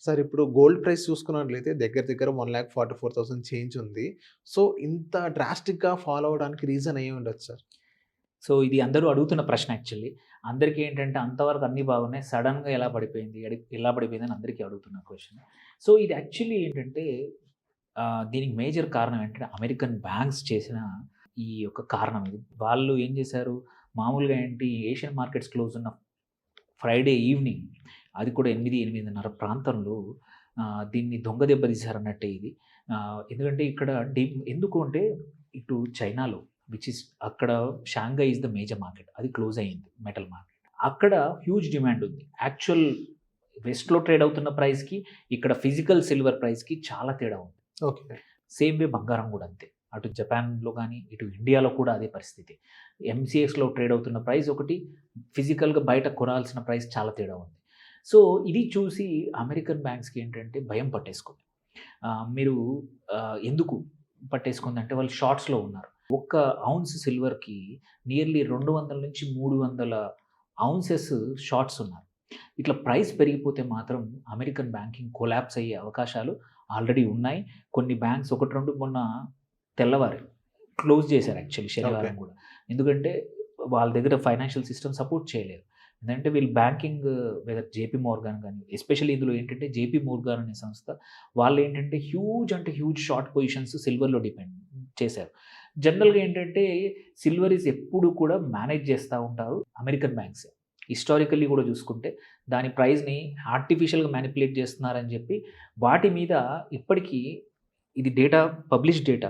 Sir ఇప్పుడు gold price చూసుకున్నట్లయితే దగ్గర దగ్గర 1,44,000 చేంజ్ ఉంది. సో, ఇంత డ్రాస్టిక్‌గా ఫాలో అవ్వడానికి రీజన్ ఏమి ఉండొచ్చు సార్? సో, ఇది అందరూ అడుగుతున్న ప్రశ్న యాక్చువల్లీ. అందరికీ ఏంటంటే అంతవరకు అన్నీ బాగున్నాయి. సడెన్‌గా ఎలా పడిపోయింది? ఎలా పడిపోయిందని అందరికీ అడుగుతున్న క్వెషన్. సో, ఇది యాక్చువల్లీ ఏంటంటే దీనికి మేజర్ కారణం ఏంటంటే అమెరికన్ బ్యాంక్స్ చేసిన ఈ యొక్క కారణం ఇది. వాళ్ళు ఏం చేశారు? మామూలుగా ఏంటి ఏషియన్ మార్కెట్స్ క్లోజ్ ఉన్న ఫ్రైడే ఈవినింగ్, అది కూడా 8, 8:30 ప్రాంతంలో దీన్ని దొంగ దెబ్బ తీశారన్నట్టే ఇది. ఎందుకంటే ఇక్కడ ఎందుకు అంటే ఇటు చైనాలో అక్కడ Shanghai is the major market. అది క్లోజ్ అయింది మెటల్ మార్కెట్. అక్కడ హ్యూజ్ డిమాండ్ ఉంది. యాక్చువల్ వెస్ట్‌లో ట్రేడ్ అవుతున్న ప్రైస్‌కి, ఇక్కడ ఫిజికల్ సిల్వర్ ప్రైస్‌కి చాలా తేడా ఉంది. ఓకే. సేమ్ వే బంగారం కూడా అంతే. అటు జపాన్‌లో గానీ, ఇటు ఇండియాలో కూడా అదే పరిస్థితి. ఎంసీఎక్స్‌లో ట్రేడ్ అవుతున్న ప్రైస్ ఒకటి, ఫిజికల్‌గా బయట కొనాల్సిన ప్రైస్ చాలా తేడా ఉంది. సో, ఇది చూసి అమెరికన్ బ్యాంక్స్‌కి ఏంటంటే భయం పట్టేసుకుంది. మీరు ఎందుకు పట్టేసుకుందంటే వాళ్ళు షార్ట్స్‌లో ఉన్నారు. ఒక్క ఔన్స్ సిల్వర్‌కి నియర్లీ 200-300 ఔన్సెస్ షార్ట్స్ ఉన్నారు. ఇట్లా ప్రైస్ పెరిగిపోతే మాత్రం అమెరికన్ బ్యాంకింగ్ కొలాప్స్ అయ్యే అవకాశాలు ఆల్రెడీ ఉన్నాయి. కొన్ని బ్యాంక్స్ 1, 2 మొన్న తెల్లవారి క్లోజ్ చేశారు యాక్చువల్లీ శనివారం కూడా. ఎందుకంటే వాళ్ళ దగ్గర ఫైనాన్షియల్ సిస్టమ్ సపోర్ట్ చేయలేదు. ఎందుకంటే వీళ్ళు బ్యాంకింగ్ వెదర్ జేపీ మోర్గాన్ గాని, ఎస్పెషల్లీ ఇందులో ఏంటంటే జేపీ మోర్గాన్ అనే సంస్థ వాళ్ళు ఏంటంటే హ్యూజ్ షార్ట్ పొజిషన్స్ సిల్వర్‌లో డిపెండ్ చేశారు. జనరల్‌గా ఏంటంటే సిల్వర్ ఎప్పుడు కూడా మేనేజ్ చేస్తా ఉంటారు అమెరికన్ బ్యాంక్సే. హిస్టారికల్లీ కూడా చూసుకుంటే దాని ప్రైస్‌ని ఆర్టిఫిషియల్‌గా మ్యానిపులేట్ చేస్తున్నారని చెప్పి వాటి మీద ఇప్పటికీ ఇది డేటా పబ్లిష్డ్ డేటా.